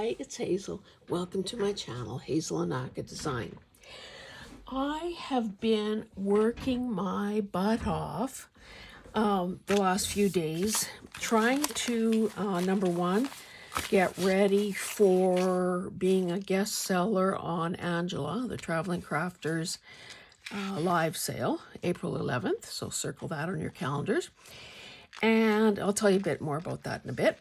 Hi, it's Hazel. Welcome to my channel, Hazel and Aka Design. I have been working my butt off the last few days trying to, number one, get ready for being a guest seller on Angela, the Traveling Crafters live sale, April 11th. So circle that on your calendars. And I'll tell you a bit more about that in a bit.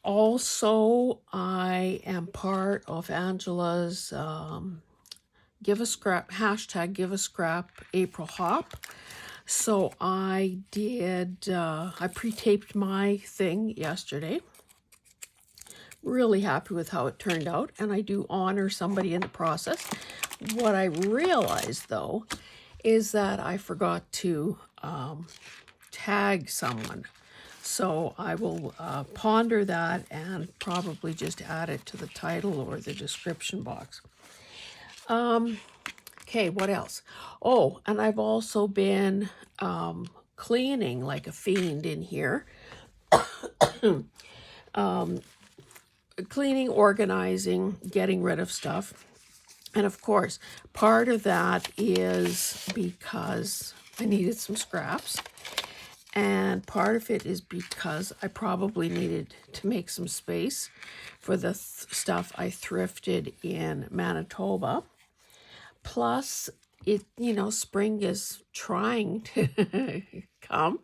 Also, I am part of Angela's Give a Scrap, hashtag Give a Scrap April Hop. So I pre-taped my thing yesterday. Really happy with how it turned out, and I do honor somebody in the process. What I realized, though, is that I forgot to tag someone. So I will ponder that and probably just add it to the title or the description box. Okay, what else? Oh, and I've also been cleaning like a fiend in here. Cleaning, organizing, getting rid of stuff. And of course, part of that is because I needed some scraps. And part of it is because I probably needed to make some space for the stuff I thrifted in Manitoba. Plus, spring is trying to come,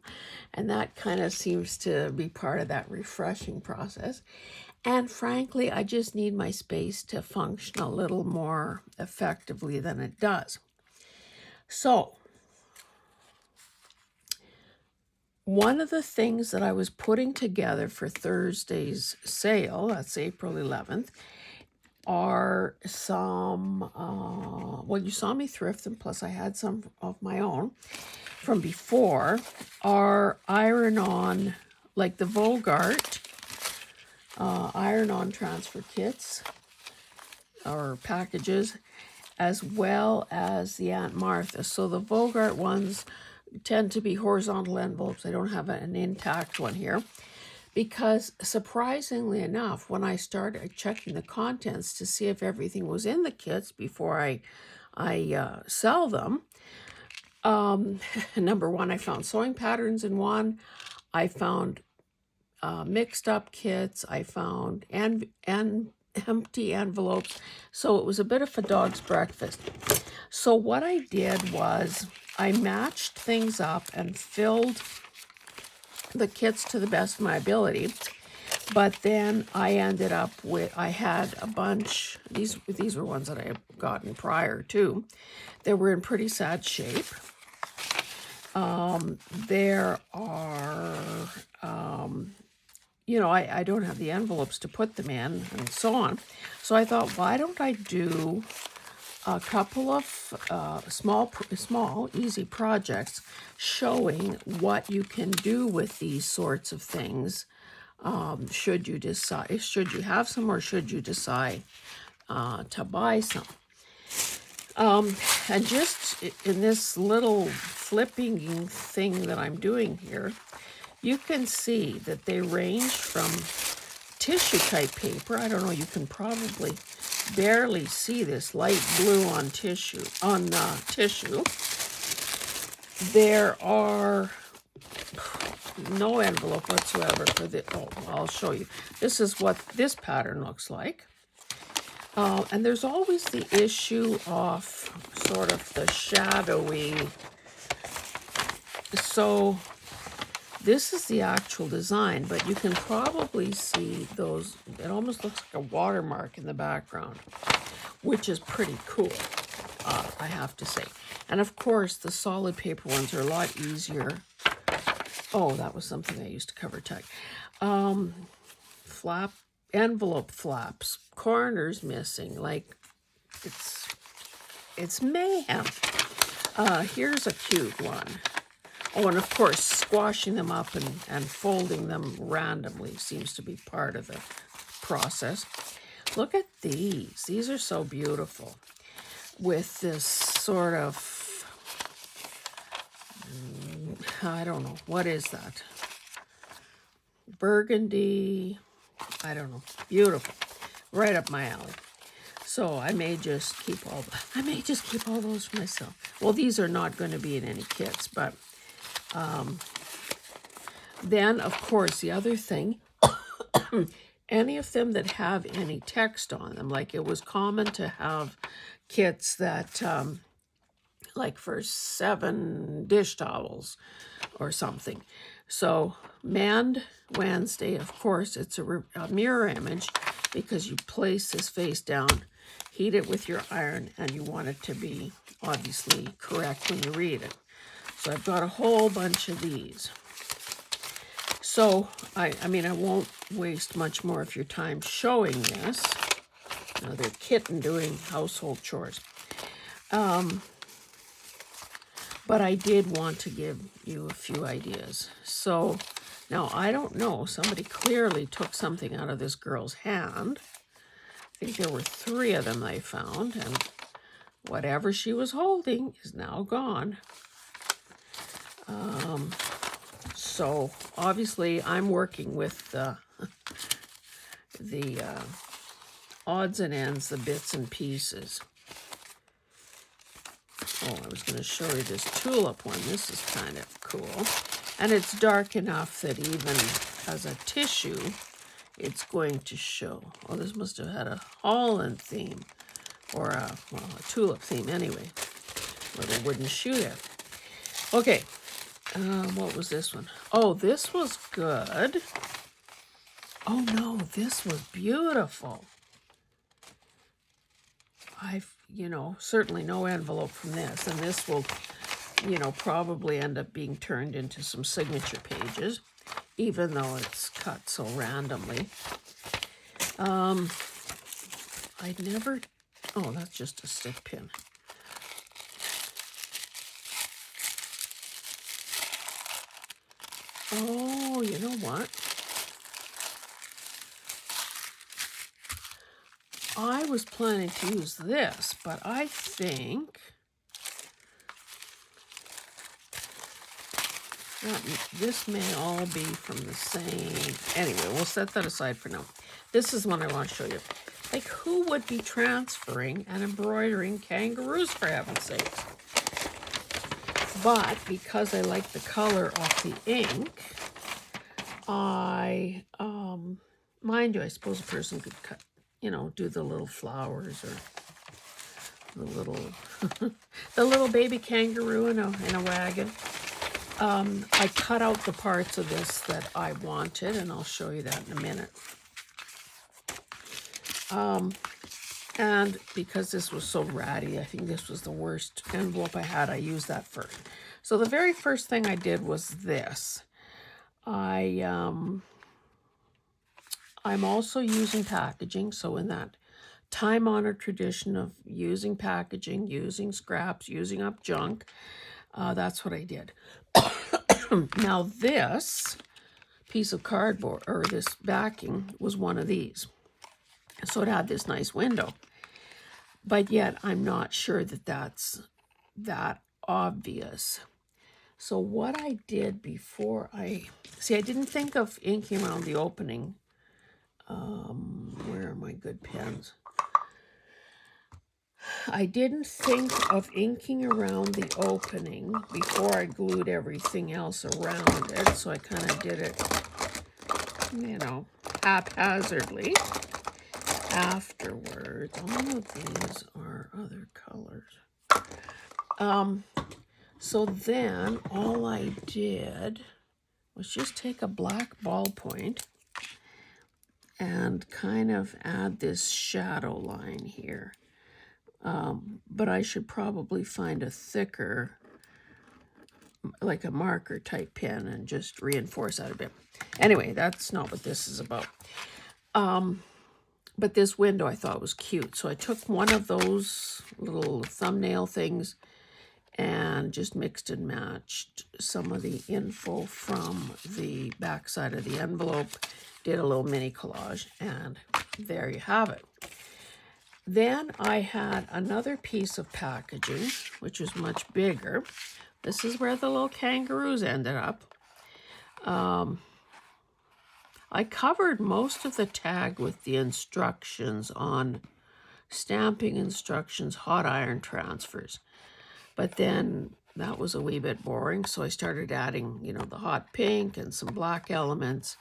and that kind of seems to be part of that refreshing process. And frankly, I just need my space to function a little more effectively than it does. So, one of the things that I was putting together for Thursday's sale, that's April 11th, are some, well, you saw me thrift them, plus I had some of my own from before, are iron-on, like the Vogart iron-on transfer kits or packages, as well as the Aunt Martha. So the Vogart ones tend to be horizontal envelopes. I don't have an intact one here because, surprisingly enough, when I started checking the contents to see if everything was in the kits before I sell them, number one, I found sewing patterns in one. I found mixed up kits. I found and empty envelopes. So it was a bit of a dog's breakfast. So what I did was I matched things up and filled the kits to the best of my ability. But then I ended up with, I had a bunch, these were ones that I had gotten prior to. They were in pretty sad shape. There are, I don't have the envelopes to put them in and so on. So I thought, why don't I do a couple of small, easy projects showing what you can do with these sorts of things. Should you have some, or should you decide to buy some? And just in this little flipping thing that I'm doing here, you can see that they range from tissue type paper. I don't know, you can probably barely see this light blue on tissue. There are no envelope whatsoever for the, I'll show you. This is what this pattern looks like. And there's always the issue of sort of the shadowy. So this is the actual design, but you can probably see those, it almost looks like a watermark in the background, which is pretty cool, I have to say. And of course, the solid paper ones are a lot easier. Oh, that was something I used to cover tag. Envelope flaps, corners missing, like it's mayhem. Here's a cute one. Oh, and of course, squashing them up and folding them randomly seems to be part of the process. Look at these. These are so beautiful with this sort of, I don't know, what is that? Burgundy, I don't know, beautiful. right up my alley. So I may just keep all those for myself. Well, these are not going to be in any kits, but then of course the other thing, any of them that have any text on them, like it was common to have kits that like for 7 dish towels or something. So Manned Wednesday, of course, it's a mirror image because you place this face down, heat it with your iron, and you want it to be obviously correct when you read it. So I've got a whole bunch of these. So, I mean, I won't waste much more of your time showing this. Another kitten doing household chores. But I did want to give you a few ideas. So, now I don't know. Somebody clearly took something out of this girl's hand. I think there were 3 of them I found, and whatever she was holding is now gone. So obviously I'm working with the odds and ends, the bits and pieces. Oh, I was going to show you this tulip one. This is kind of cool. And it's dark enough that even as a tissue, it's going to show. Oh, this must have had a Holland theme, or a tulip theme anyway, with a wooden shoe there. Okay, what was this one? Oh, this was good. Oh no, this was beautiful. Certainly no envelope from this, and this will, probably end up being turned into some signature pages, even though it's cut so randomly. Oh, that's just a stick pin. Oh, you know what? I was planning to use this, but I think this may all be from the same. Anyway, we'll set that aside for now. This is one I want to show you. Like, who would be transferring and embroidering kangaroos, for heaven's sakes? But because I like the color of the ink, mind you, I suppose a person could cut, do the little flowers or the little the little baby kangaroo in a wagon. I cut out the parts of this that I wanted, and I'll show you that in a minute. And because this was so ratty, I think this was the worst envelope I had. I used that first. So the very first thing I did was this. I'm also using packaging, so in that time-honored tradition of using packaging, using scraps, using up junk, that's what I did. Now this piece of cardboard, or this backing, was one of these. So it had this nice window. But yet I'm not sure that that's that obvious. So what I did before I didn't think of inking around the opening. Where are my good pens? I didn't think of inking around the opening before I glued everything else around it. So I kind of did it, haphazardly. Afterwards, all of these are other colors. So then all I did was just take a black ballpoint and kind of add this shadow line here. But I should probably find a thicker, like a marker type pen, and just reinforce that a bit. Anyway, that's not what this is about. But this window I thought was cute. So I took one of those little thumbnail things and just mixed and matched some of the info from the back side of the envelope, did a little mini collage, and there you have it. Then I had another piece of packaging, which was much bigger. This is where the little kangaroos ended up. I covered most of the tag with the instructions on stamping instructions, hot iron transfers. But then that was a wee bit boring, so I started adding, you know, the hot pink and some black elements.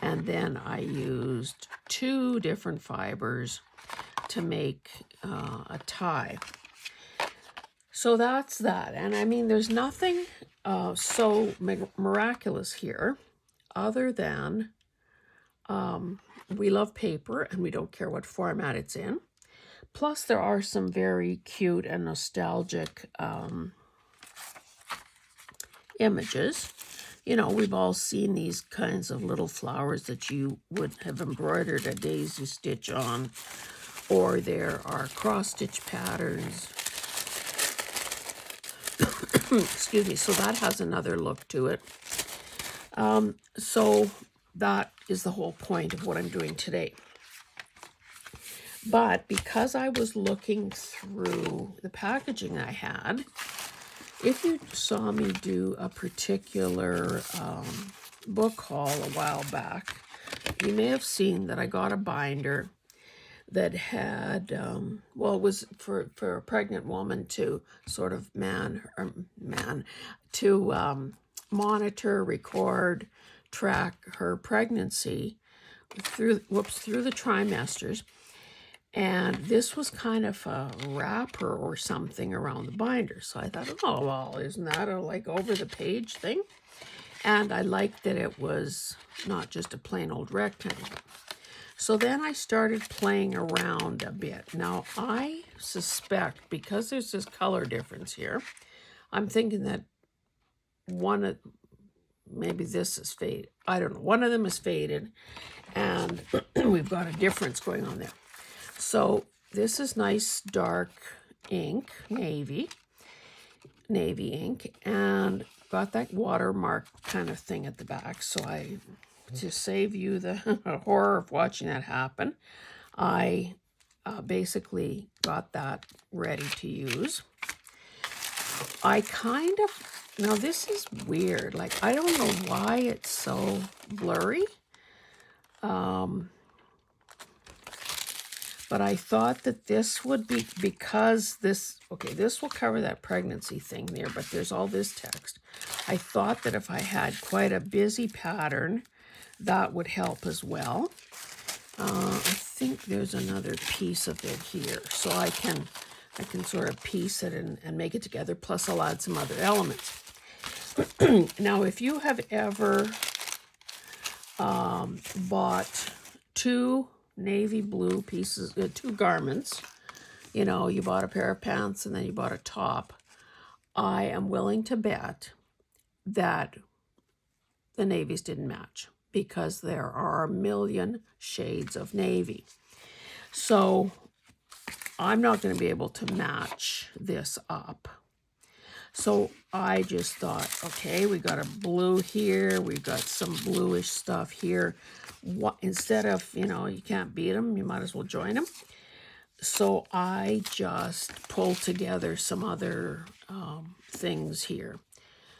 And then I used 2 different fibers to make a tie. So that's that. And I mean, there's nothing so miraculous here other than we love paper and we don't care what format it's in. Plus, there are some very cute and nostalgic images. You know, we've all seen these kinds of little flowers that you would have embroidered a daisy stitch on, or there are cross-stitch patterns. Excuse me, so that has another look to it. So that is the whole point of what I'm doing today. But because I was looking through the packaging I had, if you saw me do a particular book haul a while back, you may have seen that I got a binder that had, well, it was for a pregnant woman to sort of to monitor, record, track her pregnancy through the trimesters. And this was kind of a wrapper or something around the binder. So I thought, oh, well, isn't that a like over the page thing? And I liked that it was not just a plain old rectangle. So then I started playing around a bit. Now I suspect, because there's this color difference here, I'm thinking that maybe this is faded. I don't know. One of them is faded and we've got a difference going on there. So this is nice dark ink, navy ink, and got that watermark kind of thing at the back. So to save you the horror of watching that happen, I basically got that ready to use. Now this is weird. Like, I don't know why it's so blurry. But I thought that this would be, because this will cover that pregnancy thing there, but there's all this text. I thought that if I had quite a busy pattern, that would help as well. I think there's another piece of it here, so I can sort of piece it and make it together, plus I'll add some other elements. Now, if you have ever bought 2 navy blue pieces, 2 garments, you know, you bought a pair of pants and then you bought a top, I am willing to bet that the navies didn't match, because there are a million shades of navy. So I'm not going to be able to match this up. So I just thought, okay, we got a blue here, we've got some bluish stuff here. Instead of, you know, you can't beat them, you might as well join them. So I just pulled together some other things here.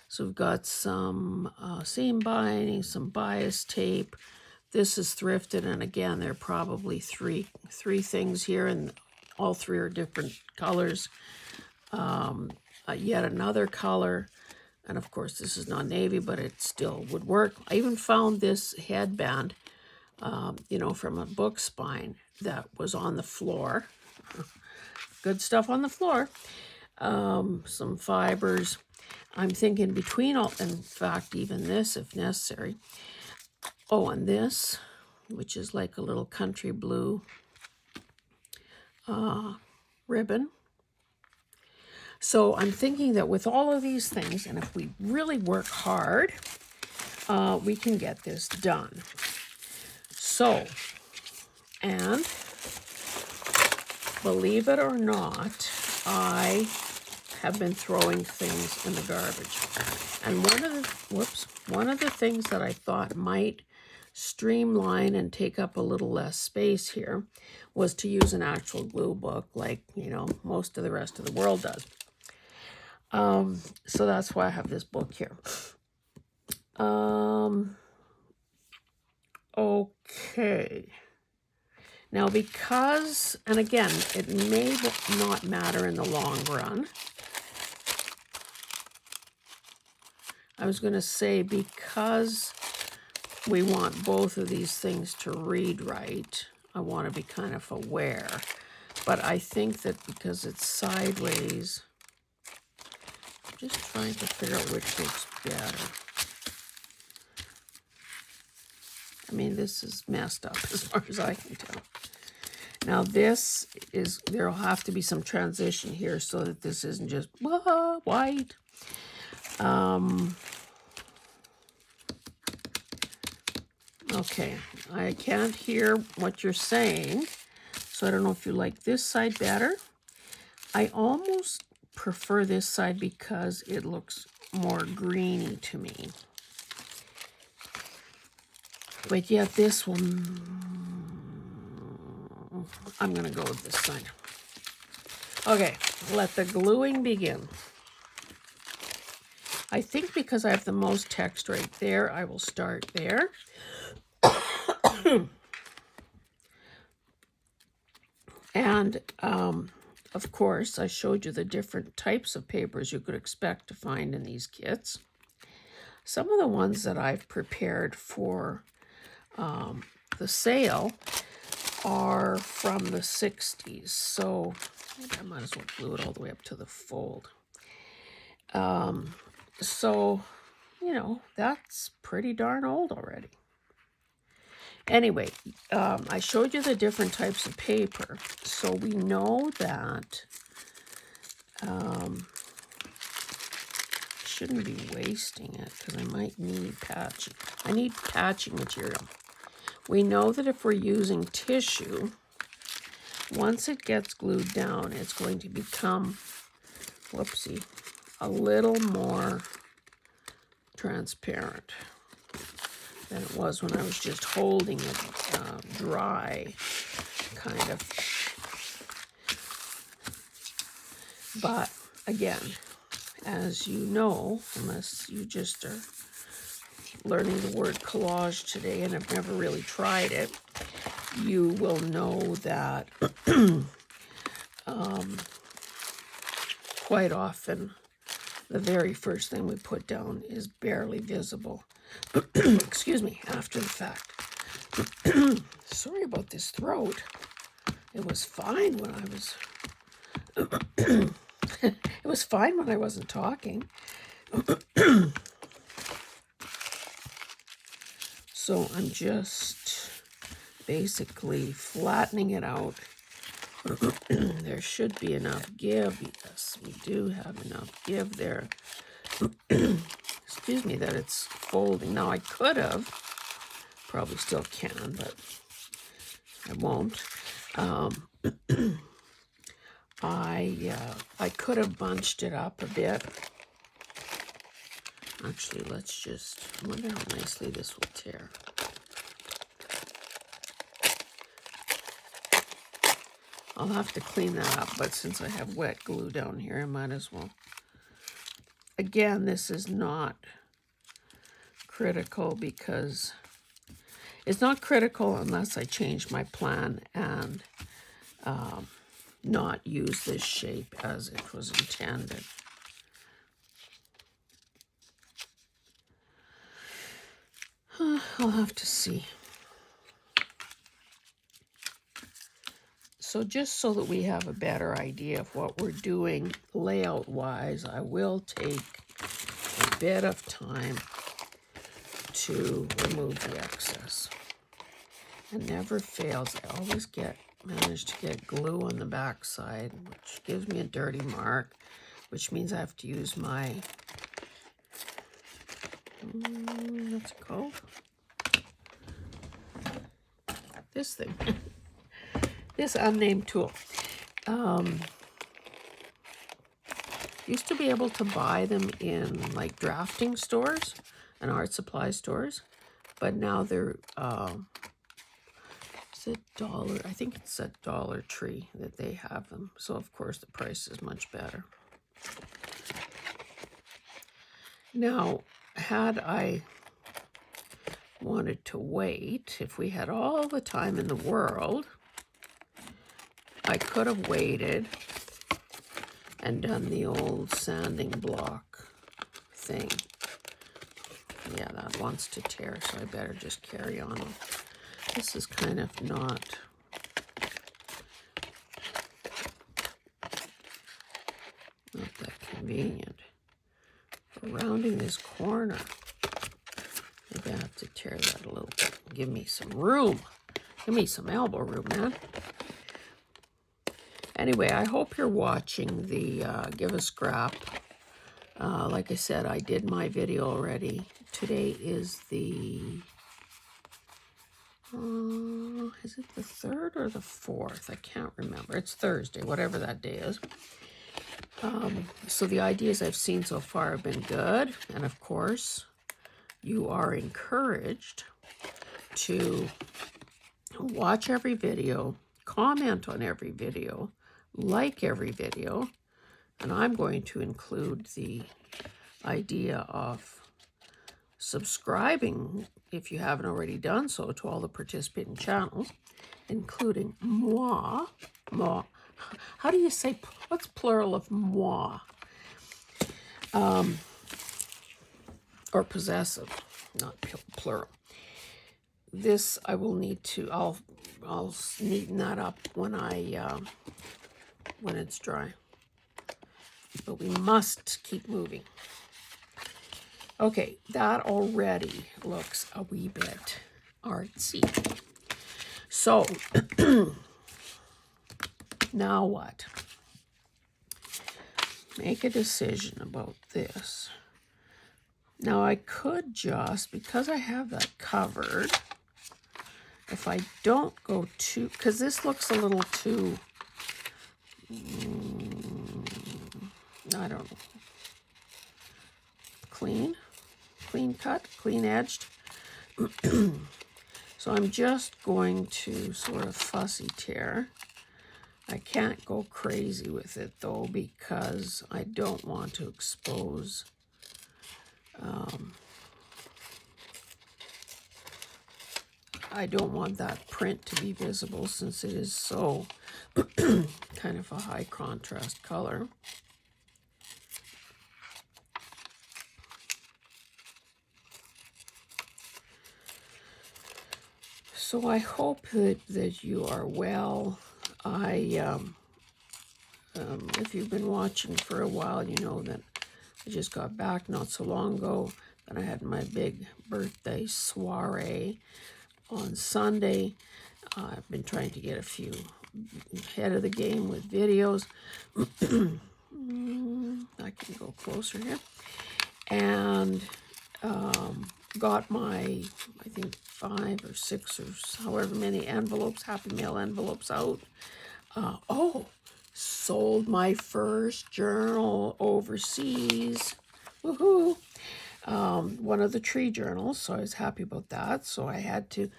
So we've got some seam binding, some bias tape. This is thrifted, and again, there are probably three things here, and all 3 are different colors. Yet another color, and of course this is not navy, but it still would work. I even found this headband, you know, from a book spine that was on the floor. Good stuff on the floor. Some fibers. I'm thinking between all, in fact, even this if necessary. Oh, and this, which is like a little country blue ribbon. So I'm thinking that with all of these things, and if we really work hard, we can get this done. So, and believe it or not, I have been throwing things in the garbage. And one of the things that I thought might streamline and take up a little less space here was to use an actual glue book, like, you know, most of the rest of the world does. So that's why I have this book here. Okay. Now because, and again, it may not matter in the long run. I was going to say because we want both of these things to read right, I want to be kind of aware. But I think that because it's sideways, I'm just trying to figure out which looks better. I mean, this is messed up as far as I can tell. Now this is, there'll have to be some transition here so that this isn't just white. Okay, I can't hear what you're saying, so I don't know if you like this side better. I almost prefer this side because it looks more greeny to me. But yet this one, I'm going to go with this side. Okay, let the gluing begin. I think because I have the most text right there, I will start there. And, of course, I showed you the different types of papers you could expect to find in these kits. Some of the ones that I've prepared for the sale are from the 60s. So maybe I might as well glue it all the way up to the fold. So, you know, that's pretty darn old already. Anyway, I showed you the different types of paper, so we know that shouldn't be wasting it because I might need patching. I need patching material. We know that if we're using tissue, once it gets glued down, it's going to become, whoopsie, a little more transparent than it was when I was just holding it dry, kind of. But again, as you know, unless you just are learning the word collage today and have never really tried it, you will know that quite often the very first thing we put down is barely visible. Excuse me, after the fact. Sorry about this throat. It was fine when I was... It was fine when I wasn't talking. So I'm just basically flattening it out. There should be enough give. Yes, we do have enough give there. Excuse me, that it's folding. Now I could have, probably still can, but I won't. I could have bunched it up a bit. Actually, let's just, I wonder how nicely this will tear. I'll have to clean that up, but since I have wet glue down here, I might as well. Again, this is not critical because it's not critical unless I change my plan and not use this shape as it was intended. I'll have to see. So just so that we have a better idea of what we're doing layout-wise, I will take a bit of time to remove the excess. It never fails. I always manage to get glue on the back side, which gives me a dirty mark, which means I have to use my, what's it called? This thing. This unnamed tool. Used to be able to buy them in like drafting stores and art supply stores, but now they're it's $1. I think it's at Dollar Tree that they have them. So of course the price is much better. Now, had I wanted to wait, if we had all the time in the world, I could have waited and done the old sanding block thing. Yeah, that wants to tear, so I better just carry on. This is kind of not that convenient. For rounding this corner, maybe I have to tear that a little bit. Give me some room. Give me some elbow room, man. Anyway, I hope you're watching the Give a Scrap. Like I said, I did my video already. Today is the, is it the 3rd or the 4th? I can't remember. It's Thursday, whatever that day is. So the ideas I've seen so far have been good. And of course, you are encouraged to watch every video, comment on every video, like every video, and I'm going to include the idea of subscribing, if you haven't already done so, to all the participating channels, including moi. Moi. How do you say, what's plural of moi? Or possessive, not plural. This I will need to, I'll neaten that up when when it's dry. But we must keep moving. Okay, that already looks a wee bit artsy. So, now what? Make a decision about this. Now I could just, because I have that covered, if I don't go too, because this looks a little too, I don't know, clean cut, clean edged. So I'm just going to sort of fussy tear. I can't go crazy with it though, because I don't want to expose I don't want that print to be visible, since it is so kind of a high contrast color. So I hope that you are well. If you've been watching for a while, you know that I just got back not so long ago. Then I had my big birthday soiree on Sunday. I've been trying to get a few ahead of the game with videos. I can go closer here. And got my, I think, 5 or 6 or however many envelopes, Happy Mail envelopes out. Sold my first journal overseas. Woohoo! One of the tree journals, so I was happy about that. So I had to,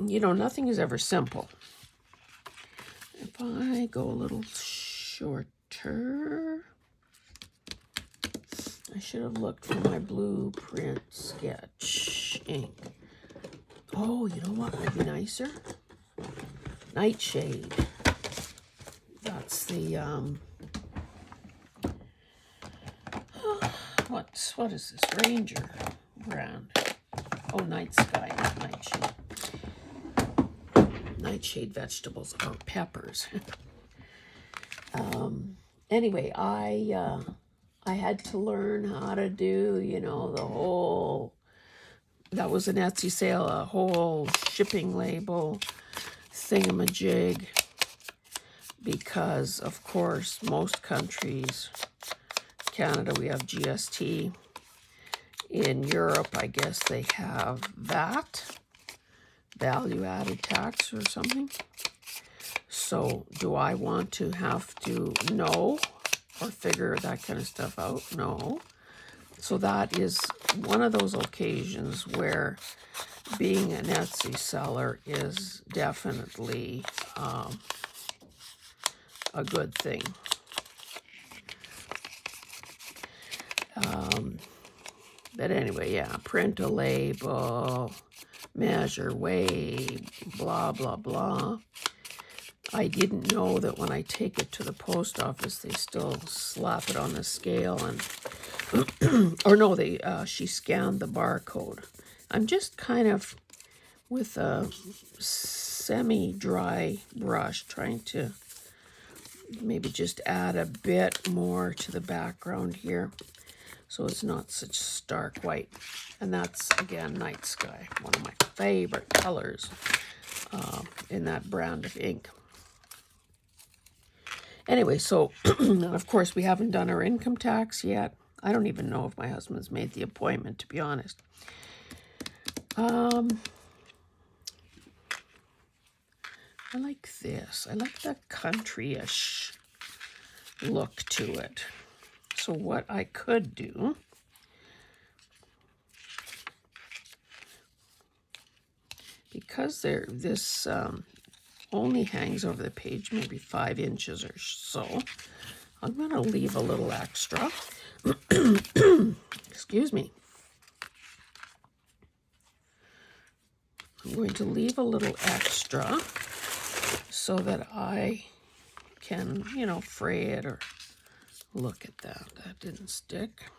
you know, nothing is ever simple. If I go a little shorter, I should have looked for my blueprint sketch ink. Oh, you know what would be nicer? Nightshade. That's the, what is this? Ranger brand. Oh, Night Sky, not Nightshade. Nightshade vegetables are peppers. Anyway, I had to learn how to do, you know, the whole, that was an Etsy sale, a whole shipping label thingamajig, because of course most countries, Canada we have GST, in Europe I guess they have VAT, value added tax or something. So do I want to have to know or figure that kind of stuff out? No. So that is one of those occasions where being an Etsy seller is definitely a good thing. But anyway, yeah, print a label, measure, weigh, blah, blah, blah. I didn't know that when I take it to the post office, they still slap it on the scale and, or no, she scanned the barcode. I'm just kind of with a semi-dry brush trying to maybe just add a bit more to the background here so it's not such stark white. And that's, again, night sky, one of my favorite colors in that brand of ink. Anyway, so, of course, we haven't done our income tax yet. I don't even know if my husband's made the appointment, to be honest. I like this. I like the country-ish look to it. So what I could do, because this only hangs over the page maybe 5 inches or so, I'm going to leave a little extra. Excuse me. I'm going to leave a little extra so that I can, you know, fray it or look at that. That didn't stick.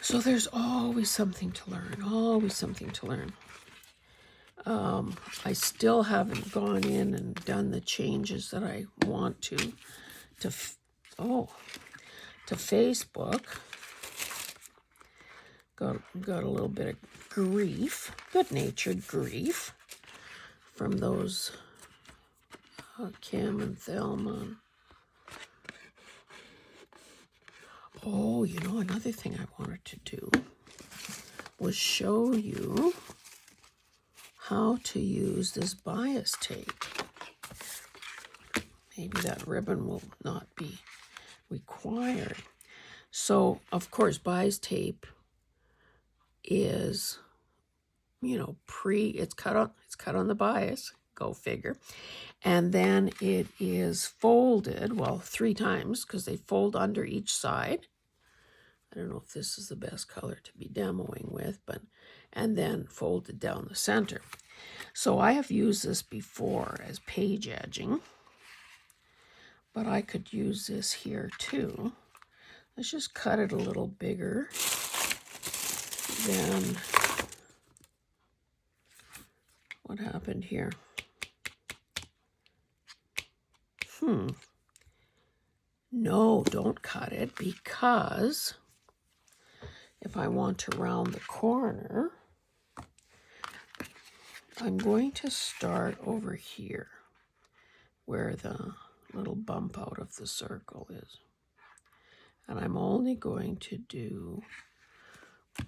So there's always something to learn, always something to learn. I still haven't gone in and done the changes that I want to Facebook. Got a little bit of grief, good-natured grief, from those Cam and Thelma. Oh, you know, another thing I wanted to do was show you how to use this bias tape. Maybe that ribbon will not be required. So, of course, bias tape is, you know, it's cut on the bias, go figure. And then it is folded, well, 3 times, because they fold under each side. I don't know if this is the best color to be demoing with, but, and then folded down the center. So I have used this before as page edging, but I could use this here too. Let's just cut it a little bigger than what happened here. No, don't cut it, because if I want to round the corner, I'm going to start over here where the little bump out of the circle is. And I'm only going to do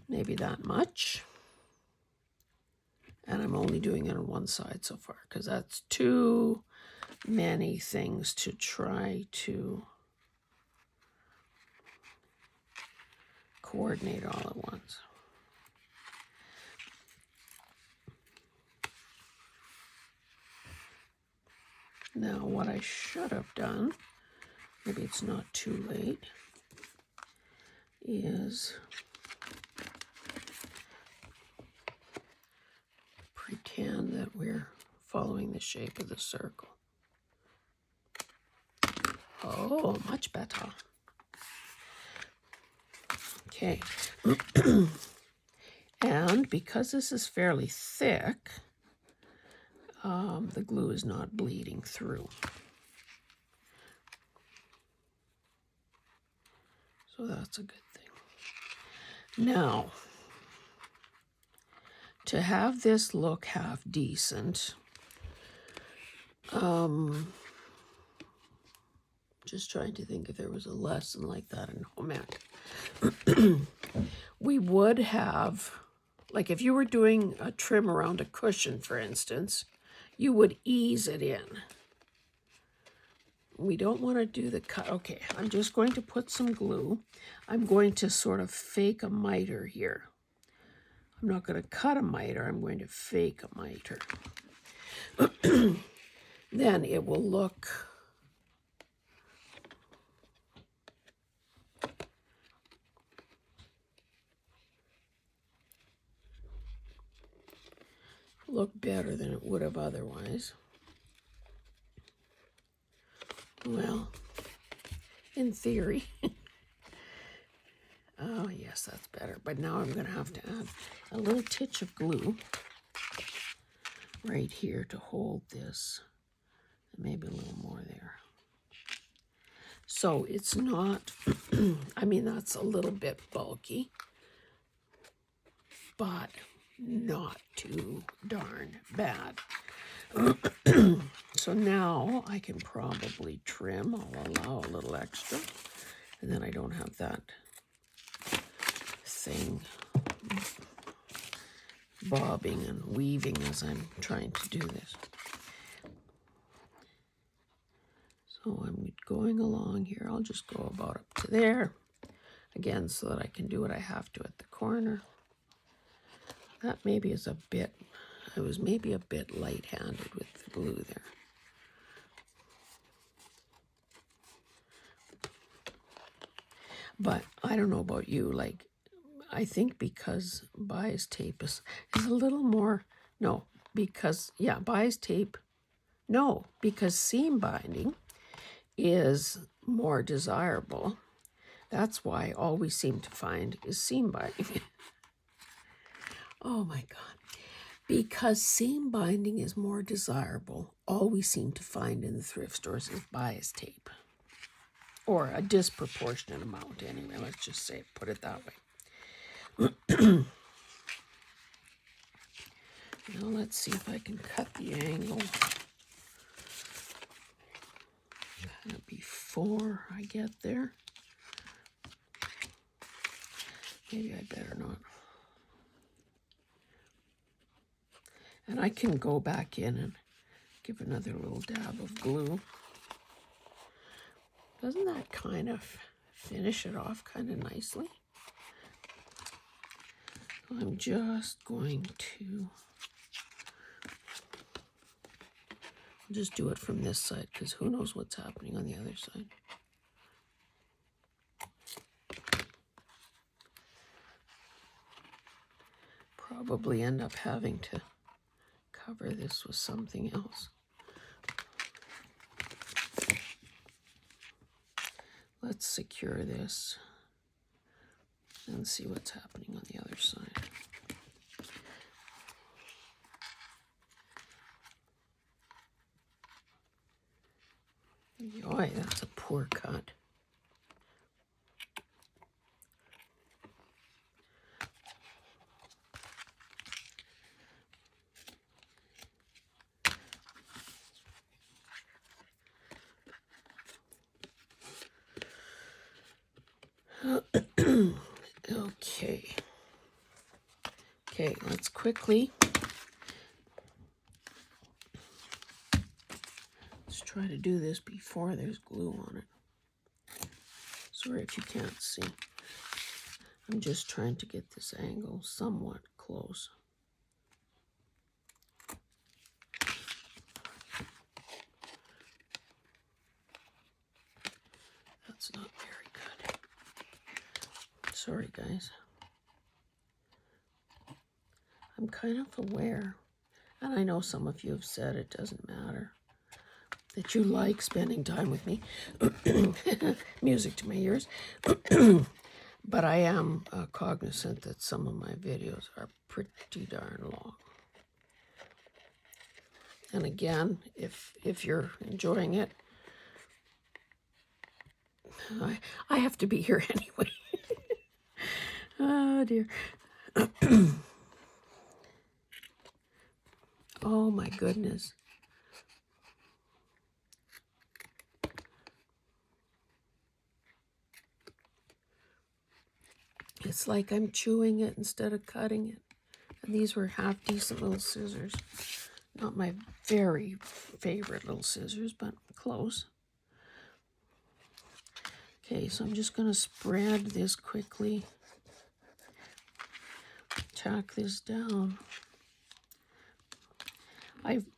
maybe that much. And I'm only doing it on one side so far, because that's too many things to try to coordinate all at once. Now, what I should have done, maybe it's not too late, is pretend that we're following the shape of the circle. Oh, much better. Okay. And because this is fairly thick, the glue is not bleeding through. So that's a good thing. Now, to have this look half decent, just trying to think if there was a lesson like that in home ec. We would have, like if you were doing a trim around a cushion, for instance, you would ease it in. We don't want to do the cut. Okay, I'm just going to put some glue. I'm going to sort of fake a miter here. I'm not going to cut a miter, I'm going to fake a miter. Then it will look look better than it would have otherwise. Well, in theory. Oh, yes, that's better. But now I'm going to have to add a little titch of glue right here to hold this. And maybe a little more there. So it's not, I mean, that's a little bit bulky, but not too darn bad. So now I can probably trim. I'll allow a little extra, and then I don't have that thing bobbing and weaving as I'm trying to do this. So I'm going along here. I'll just go about up to there again so that I can do what I have to at the corner. That maybe is a bit, I was maybe a bit light-handed with the glue there. But I don't know about you, like, I think because bias tape is a little more, no, because, yeah, bias tape, no, because seam binding is more desirable. That's why all we seem to find is seam binding. Oh my God. Because seam binding is more desirable, all we seem to find in the thrift stores is bias tape. Or a disproportionate amount anyway, let's just say, put it that way. Now let's see if I can cut the angle kind of before I get there. Maybe I better not. And I can go back in and give another little dab of glue. Doesn't that kind of finish it off kind of nicely? I'm just going to just do it from this side because who knows what's happening on the other side. Probably end up having to cover this with something else. Let's secure this and see what's happening on the other side. Boy, that's a poor cut. Okay, let's quickly, let's try to do this before there's glue on it. Sorry if you can't see. I'm just trying to get this angle somewhat close. That's not very good. Sorry, guys. I'm kind of aware, and I know some of you have said it doesn't matter, that you like spending time with me. Music to my ears. But I am cognizant that some of my videos are pretty darn long. And again, if you're enjoying it, I have to be here anyway. Oh, dear. Oh, my goodness. It's like I'm chewing it instead of cutting it. And these were half decent little scissors. Not my very favorite little scissors, but close. Okay, so I'm just going to spread this quickly. Tack this down.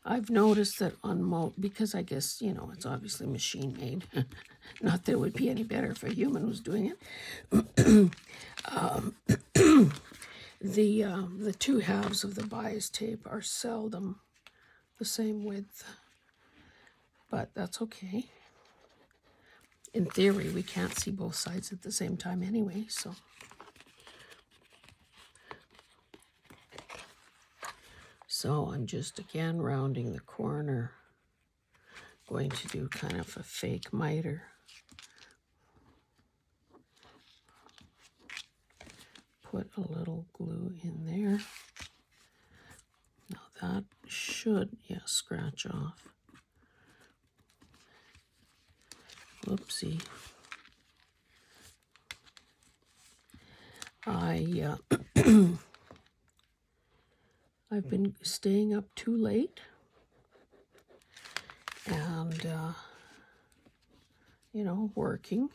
I've noticed that on because I guess, you know, it's obviously machine made. Not that it would be any better if a human was doing it. The two halves of the bias tape are seldom the same width, but that's okay. In theory, we can't see both sides at the same time anyway, so. So I'm just again rounding the corner, going to do kind of a fake miter. Put a little glue in there. Now that should, scratch off. Whoopsie. I've been staying up too late and, working,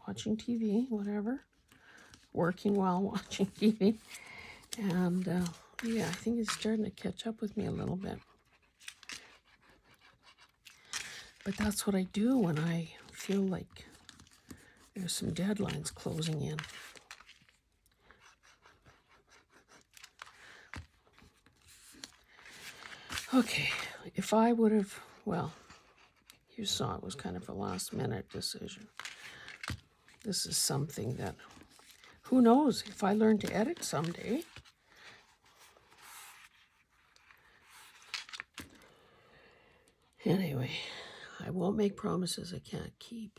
watching TV, whatever. Working while watching TV. And, I think it's starting to catch up with me a little bit. But that's what I do when I feel like there's some deadlines closing in. Okay, if I would have, well, you saw it was kind of a last-minute decision. This is something that, who knows, if I learn to edit someday. Anyway, I won't make promises I can't keep.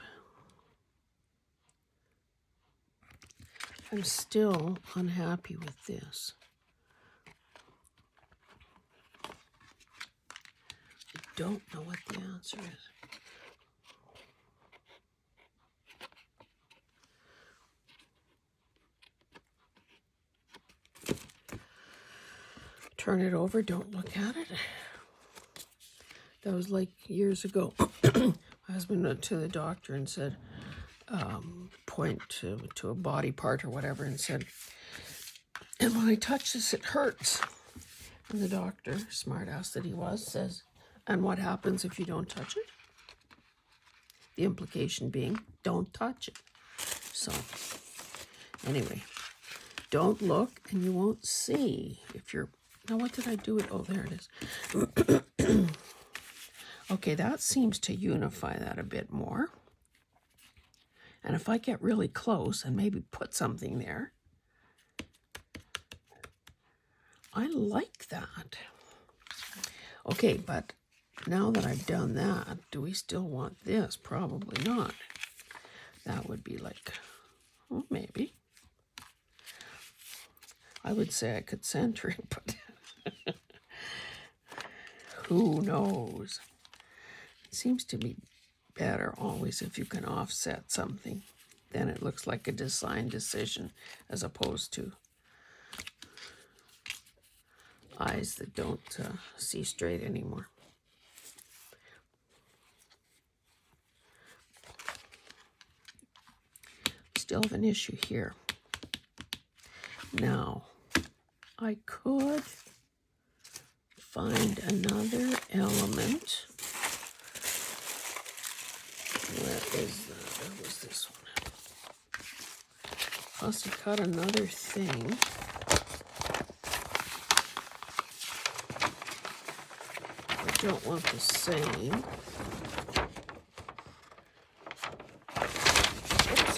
I'm still unhappy with this. I don't know what the answer is. Turn it over, don't look at it. That was like years ago. My husband went to the doctor and said, point to a body part or whatever and said, and when I touch this, it hurts. And the doctor, smart ass that he was, says, and what happens if you don't touch it? The implication being, don't touch it. So, anyway, don't look and you won't see if you're, now what did I do it? Oh, there it is. Okay, that seems to unify that a bit more. And if I get really close and maybe put something there, I like that. Okay, but now that I've done that, do we still want this? Probably not. That would be like, well, maybe. I would say I could center it, but who knows? It seems to be better always if you can offset something. Then it looks like a design decision as opposed to eyes that don't see straight anymore. Still have an issue here. Now, I could find another element. Where is that? Where was this one? Plus, I cut another thing. I don't want the same. Oops.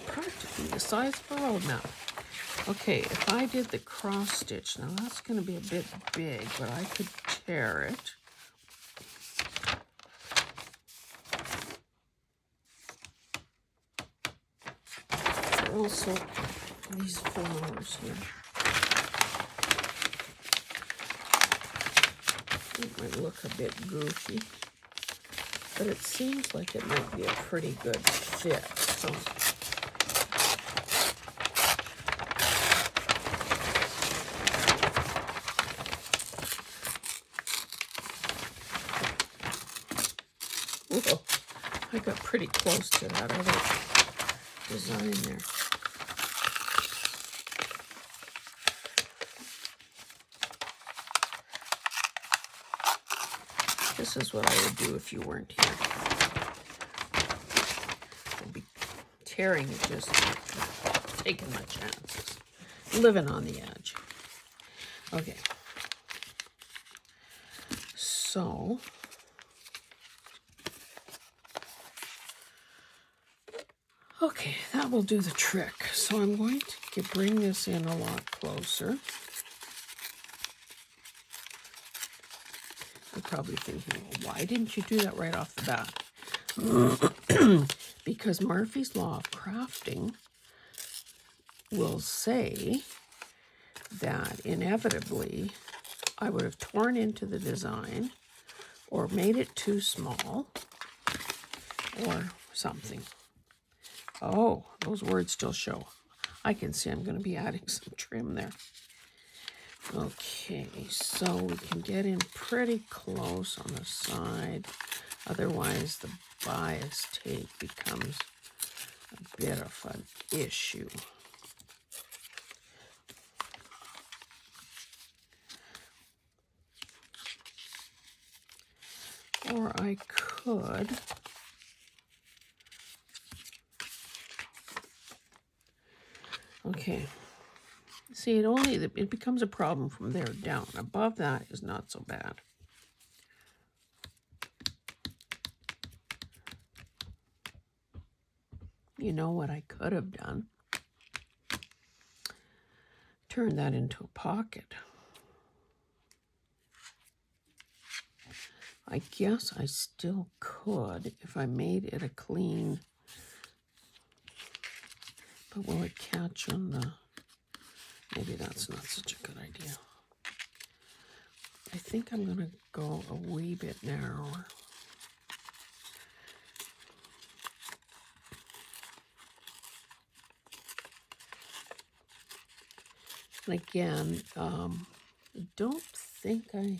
Practically the size of a road map. Okay, if I did the cross stitch, now that's going to be a bit big, but I could tear it. Also, these flowers here. It might look a bit goofy, but it seems like it might be a pretty good fit. So, whoa, I got pretty close to that other design there. This is what I would do if you weren't here. I'd be tearing it just like that. taking my chances. Living on the edge. Okay. So, okay, that will do the trick. So I'm going to bring this in a lot closer. You're probably thinking, well, why didn't you do that right off the bat? Because Murphy's Law of Crafting will say that inevitably I would have torn into the design or made it too small or something. Oh, those words still show. I can see I'm going to be adding some trim there. Okay, so we can get in pretty close on the side. Otherwise, the bias tape becomes a bit of an issue. Or I could okay. See, it becomes a problem from there down. Above that is not so bad. You know what I could have done? Turn that into a pocket. I guess I still could if I made it a clean, but will it catch on the, maybe that's not such a good idea. I think I'm going to go a wee bit narrower. And again, I don't think I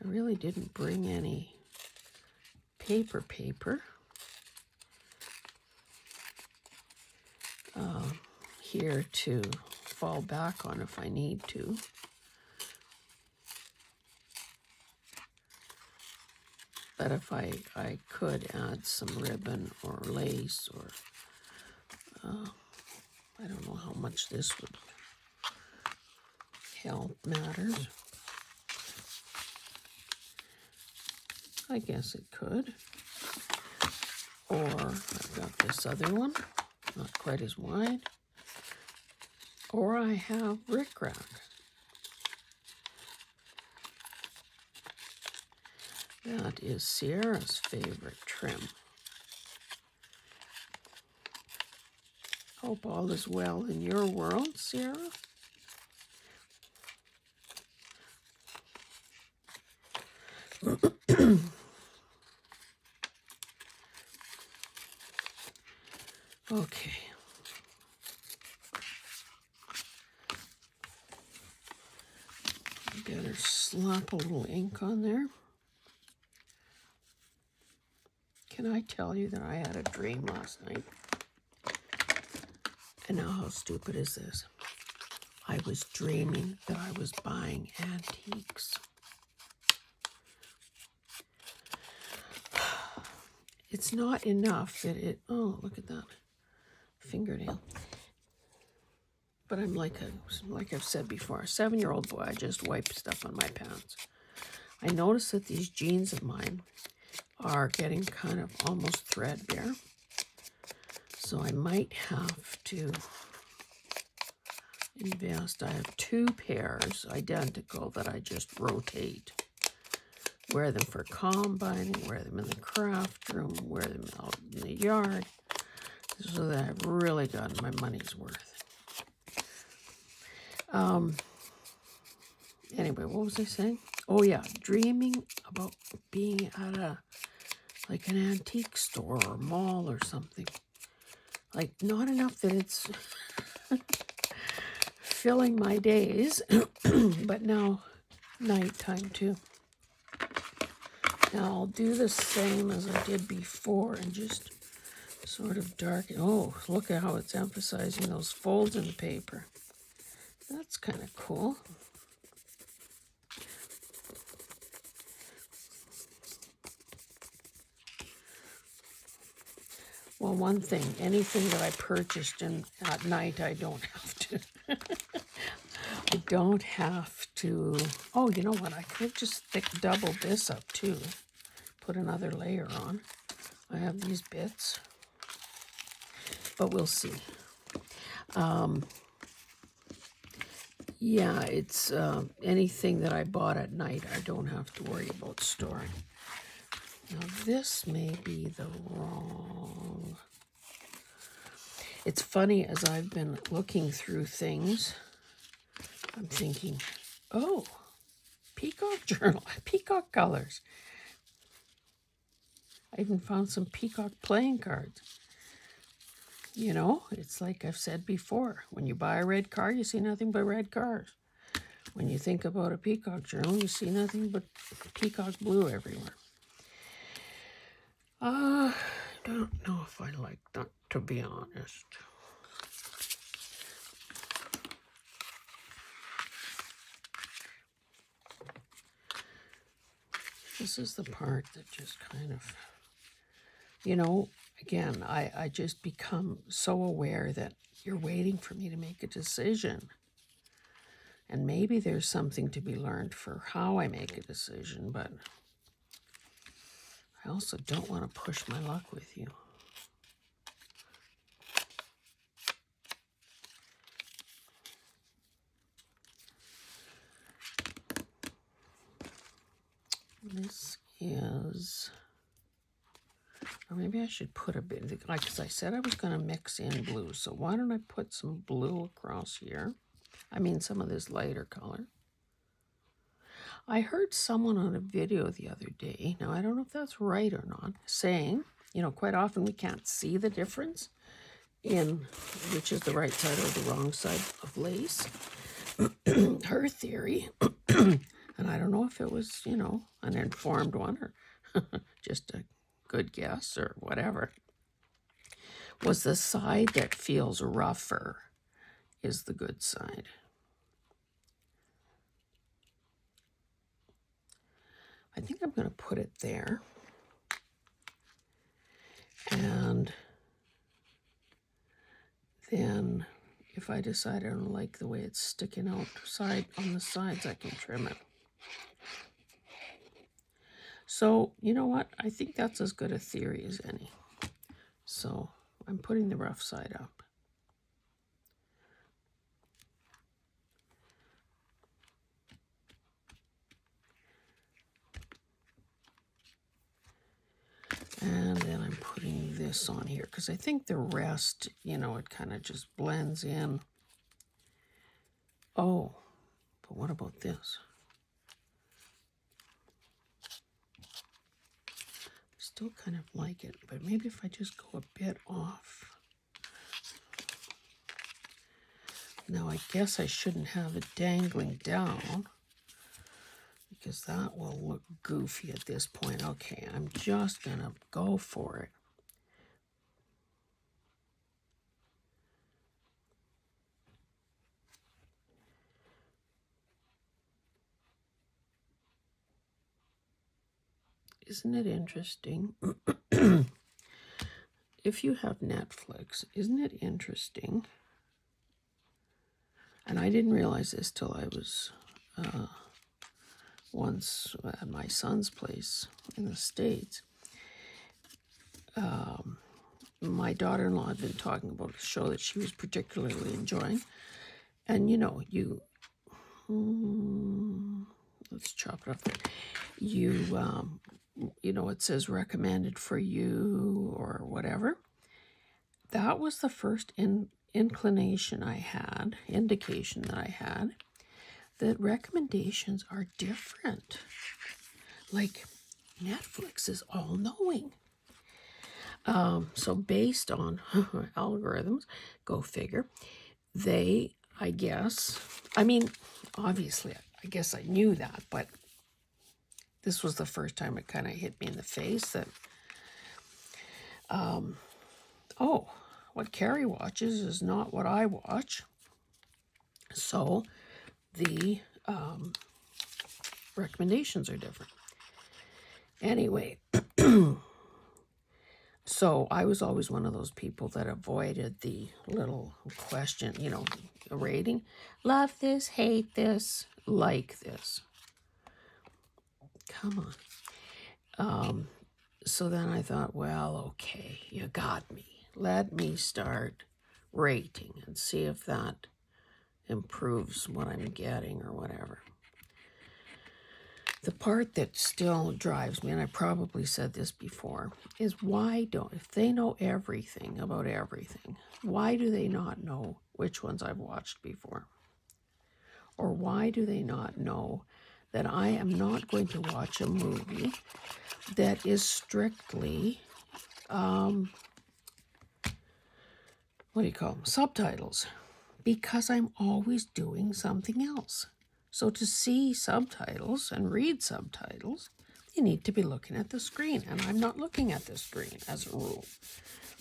really didn't bring any paper here to fall back on if I need to. But if I could add some ribbon or lace or I don't know how much this would help matters. I guess it could. Or I've got this other one, not quite as wide. Or I have rickrack. That is Sierra's favorite trim. Hope all is well in your world, Sierra. Okay. Better slap a little ink on there. Can I tell you that I had a dream last night? And now how stupid is this? I was dreaming that I was buying antiques. It's not enough that it, oh, look at that fingernail. But I'm like I've said before, a 7-year-old boy. I just wipe stuff on my pants. I noticed that these jeans of mine are getting kind of almost threadbare. So I might have to invest. I have 2 pairs identical that I just rotate. Wear them for combining, wear them in the craft room, wear them out in the yard, so that I've really gotten my money's worth. Anyway, what was I saying? Oh yeah, dreaming about being at like an antique store or mall or something. Like, not enough that it's filling my days, but now nighttime too. Now I'll do the same as I did before and just sort of darken. Oh, look at how it's emphasizing those folds in the paper. That's kind of cool. Well, one thing, anything that I purchased at night, I don't have to. I don't have to. Oh, you know what? I could just double this up too. Put another layer on. I have these bits, but we'll see. Yeah, it's anything that I bought at night, I don't have to worry about storing. Now this may be the wrong. It's funny, as I've been looking through things, I'm thinking, oh, peacock journal, peacock colors. I even found some peacock playing cards. You know, it's like I've said before, when you buy a red car, you see nothing but red cars. When you think about a peacock journal, you see nothing but peacock blue everywhere. I don't know if I like that, to be honest. This is the part that just kind of, you know, again, I just become so aware that you're waiting for me to make a decision. And maybe there's something to be learned for how I make a decision, but I also don't want to push my luck with you. This is, or maybe I should put a bit, like, because I said I was going to mix in blue, so why don't I put some blue across here? I mean, some of this lighter color. I heard someone on a video the other day, now I don't know if that's right or not, saying, you know, quite often we can't see the difference in which is the right side or the wrong side of lace. Her theory, and I don't know if it was, you know, an informed one or just a good guess or whatever, was the side that feels rougher is the good side. I think I'm going to put it there. And then if I decide I don't like the way it's sticking out on the sides, I can trim it. So, you know what? I think that's as good a theory as any. So I'm putting the rough side up. And then I'm putting this on here because I think the rest, you know, it kind of just blends in. Oh, but what about this? Still kind of like it, but maybe if I just go a bit off. Now I guess I shouldn't have it dangling down because that will look goofy at this point. Okay, I'm just gonna go for it. Isn't it interesting? If you have Netflix, isn't it interesting? And I didn't realize this till I was once at my son's place in the States. My daughter-in-law had been talking about a show that she was particularly enjoying. And, you know, let's chop it up there. You know, it says recommended for you or whatever. That was the first indication that I had, that recommendations are different. Like, Netflix is all-knowing. So based on algorithms, go figure, they, I guess, I mean, obviously, I guess I knew that, but this was the first time it kind of hit me in the face that, oh, what Carrie watches is not what I watch. So the recommendations are different. Anyway, So I was always one of those people that avoided the little question, you know, rating. Love this, hate this, like this. Come on. So then I thought, well, okay, you got me. Let me start rating and see if that improves what I'm getting or whatever. The part that still drives me, and I probably said this before, is if they know everything about everything, why do they not know which ones I've watched before? Or why do they not know that I am not going to watch a movie that is strictly, subtitles? Because I'm always doing something else. So to see subtitles and read subtitles, you need to be looking at the screen. And I'm not looking at the screen as a rule.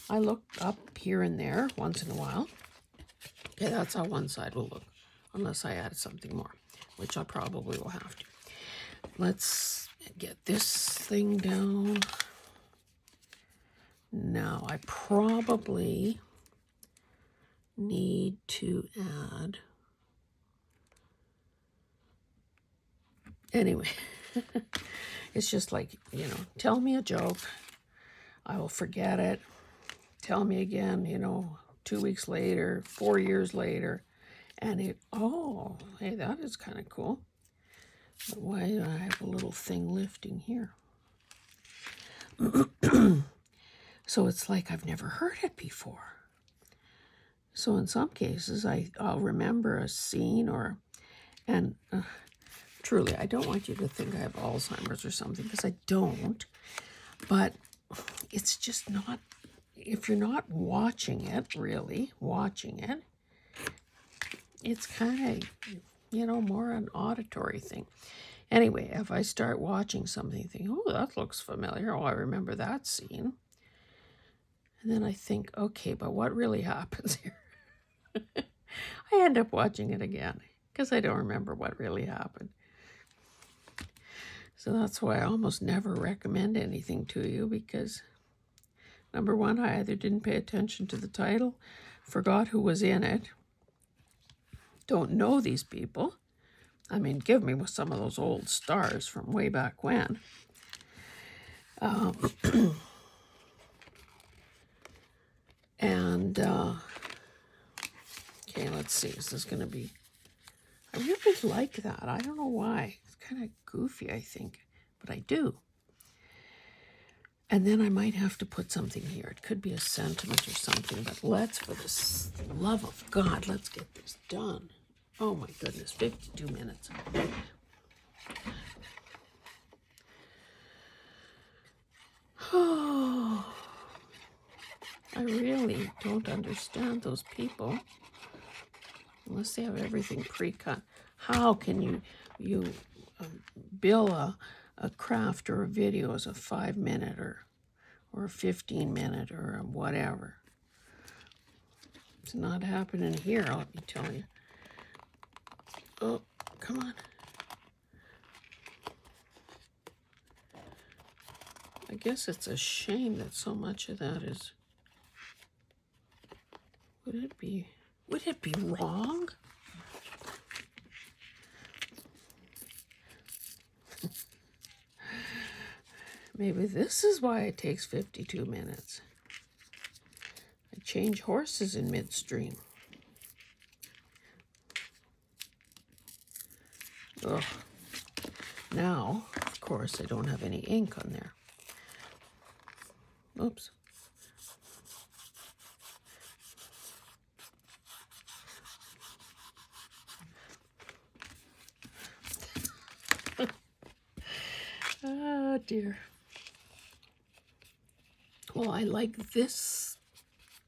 I look up here and there once in a while. Okay, that's how one side will look, unless I add something more, which I probably will have to. Let's get this thing down. Now, I probably need to add... Anyway, it's just like, you know, tell me a joke, I will forget it. Tell me again, you know, 2 weeks later, 4 years later, and oh, hey, that is kind of cool. But why do I have a little thing lifting here? So it's like I've never heard it before. So in some cases, I'll remember a scene and truly, I don't want you to think I have Alzheimer's or something, because I don't. But it's just not, if you're not watching it, it's kind of, you know, more an auditory thing. Anyway, if I start watching something, think, oh, that looks familiar. Oh, I remember that scene. And then I think, okay, but what really happens here? I end up watching it again because I don't remember what really happened. So that's why I almost never recommend anything to you, because number one, I either didn't pay attention to the title, forgot who was in it, don't know these people. I mean, give me with some of those old stars from way back when. Okay, let's see. Is this going to be... I really like that. I don't know why. It's kind of goofy, I think, but I do. And then I might have to put something here. It could be a sentiment or something, but let's, for the love of God, let's get this done. Oh my goodness, 52 minutes. Oh, I really don't understand those people unless they have everything pre-cut. How can you bill a craft or a video as a 5-minute or a 15-minute or a whatever? It's not happening here, I'll be telling you. Oh, come on. I guess it's a shame that so much of that is... Would it be wrong? Maybe this is why it takes 52 minutes. I change horses in midstream. Ugh. Now, of course, I don't have any ink on there. Oops. Oh, dear. Well, I like this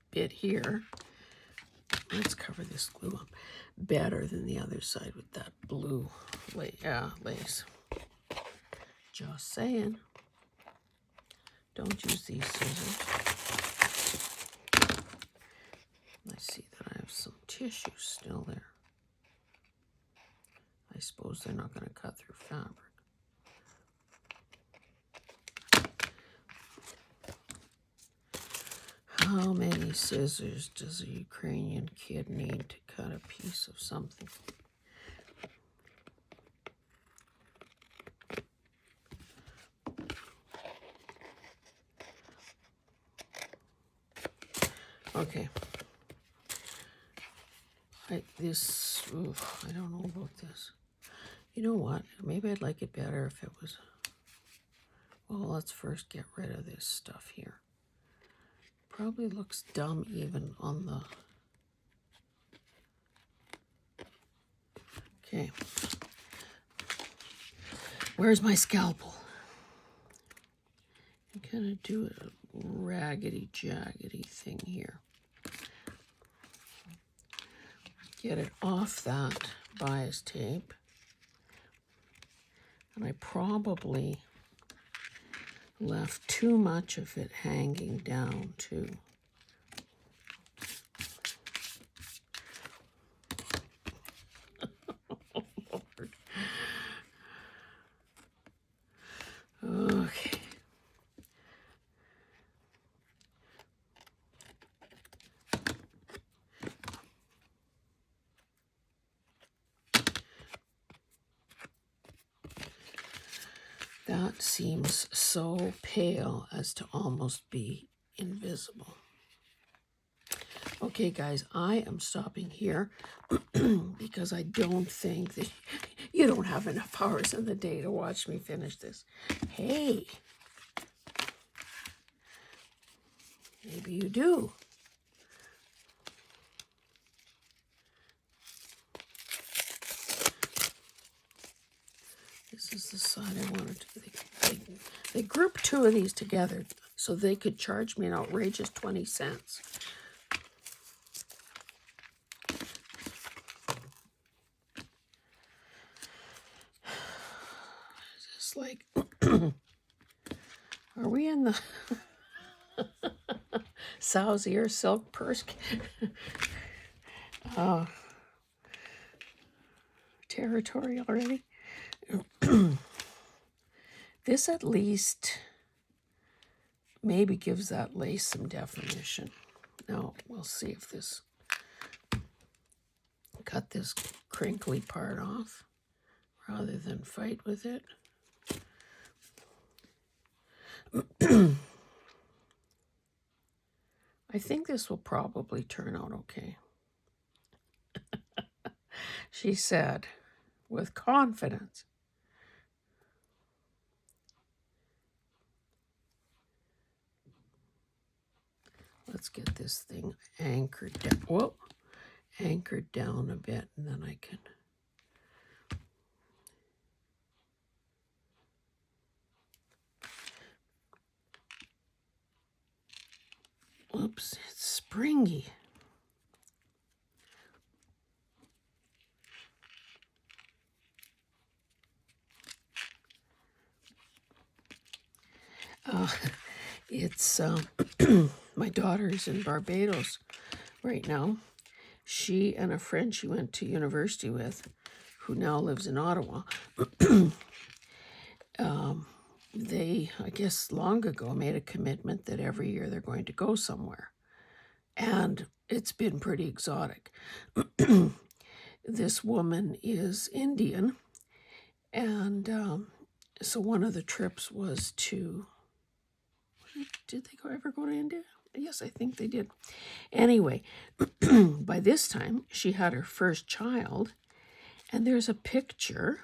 bit here. Let's cover this glue up better than the other side with that blue lace. Just saying. Don't use these scissors. I see that I have some tissue still there. I suppose they're not going to cut through fabric. How many scissors does a Ukrainian kid need to cut a piece of something? Okay. I don't know about this. You know what? Maybe I'd like it better if it was... Well, let's first get rid of this stuff here. Probably looks dumb even on the... Okay. Where's my scalpel? I'm gonna do a raggedy jaggedy thing here. Get it off that bias tape. And I probably left too much of it hanging down too. Okay. That seems so pale as to almost be invisible. Okay, guys, I am stopping here because I don't think that you don't have enough hours in the day to watch me finish this. Hey, maybe you do. This is the side I wanted to. They grouped two of these together so they could charge me an outrageous 20 cents. It's like, are we in the sow's ear silk purse territory already? This at least maybe gives that lace some definition. Now we'll see if this, cut this crinkly part off rather than fight with it. I think this will probably turn out okay. She said with confidence. Let's get this thing anchored down. Whoa, anchored down a bit, and then I can. Oops, it's springy. It's my daughter's in Barbados right now. She and a friend she went to university with, who now lives in Ottawa, they, I guess long ago, made a commitment that every year they're going to go somewhere. And it's been pretty exotic. This woman is Indian, and so one of the trips was to... Did they ever go to India? Yes, I think they did. Anyway, by this time, she had her first child, and there's a picture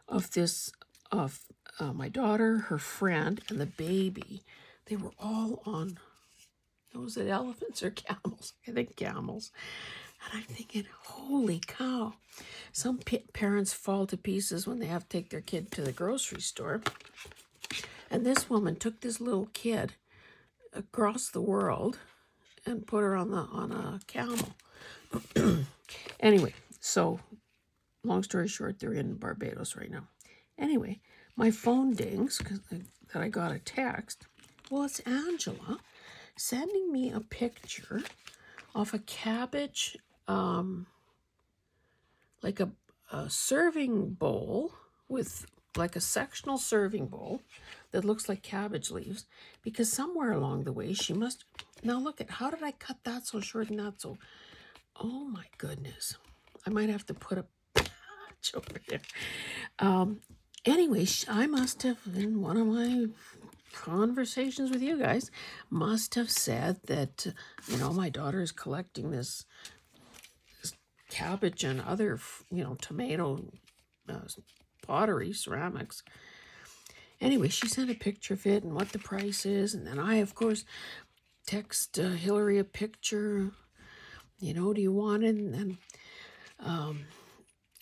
of this, of my daughter, her friend, and the baby. They were all on, was it elephants or camels? I think camels. And I'm thinking, holy cow. Some parents fall to pieces when they have to take their kid to the grocery store. And this woman took this little kid across the world and put her on a camel. Anyway, so long story short, they're in Barbados right now. Anyway, my phone dings because that I got a text. Well, it's Angela sending me a picture of a cabbage, like a serving bowl with like a sectional serving bowl that looks like cabbage leaves, because somewhere along the way she must, Now look at, how did I cut that so short and that so, oh my goodness. I might have to put a patch over there. Anyway, I must have, in one of my conversations with you guys, must have said that, you know, my daughter is collecting this cabbage and other, you know, tomato pottery, ceramics. Anyway, she sent a picture of it and what the price is. And then I, of course, text Hillary a picture. You know, do you want it? And then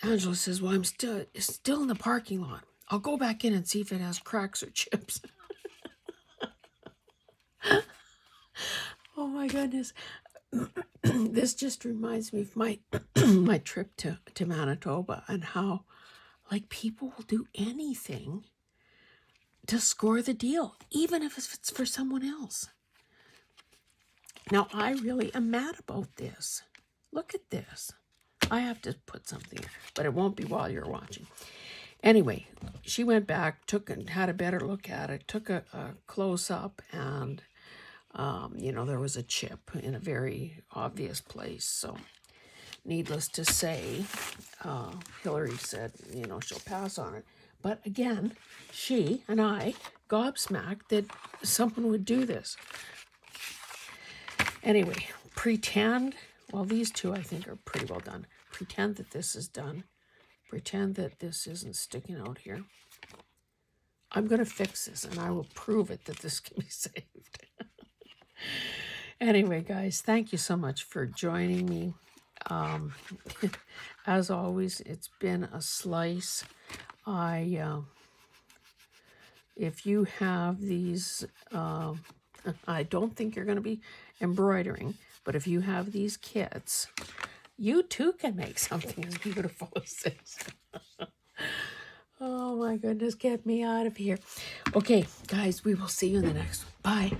Angela says, well, I'm still in the parking lot. I'll go back in and see if it has cracks or chips. Oh my goodness. This just reminds me of my my trip to Manitoba, and how, like, people will do anything to score the deal, even if it's for someone else. Now, I really am mad about this. Look at this. I have to put something here, but it won't be while you're watching. Anyway, she went back, had a better look at it, took a close-up, and you know, there was a chip in a very obvious place. So needless to say, Hillary said, you know, she'll pass on it. But again, she and I gobsmacked that someone would do this. Anyway, pretend, well, these two I think are pretty well done. Pretend that this is done. Pretend that this isn't sticking out here. I'm going to fix this, and I will prove it that this can be saved. Anyway, guys, thank you so much for joining me. As always, it's been a slice. If you have these, I don't think you're going to be embroidering, but if you have these kits, you too can make something as beautiful as this. Oh my goodness, get me out of here. Okay, guys, we will see you in the next one. Bye.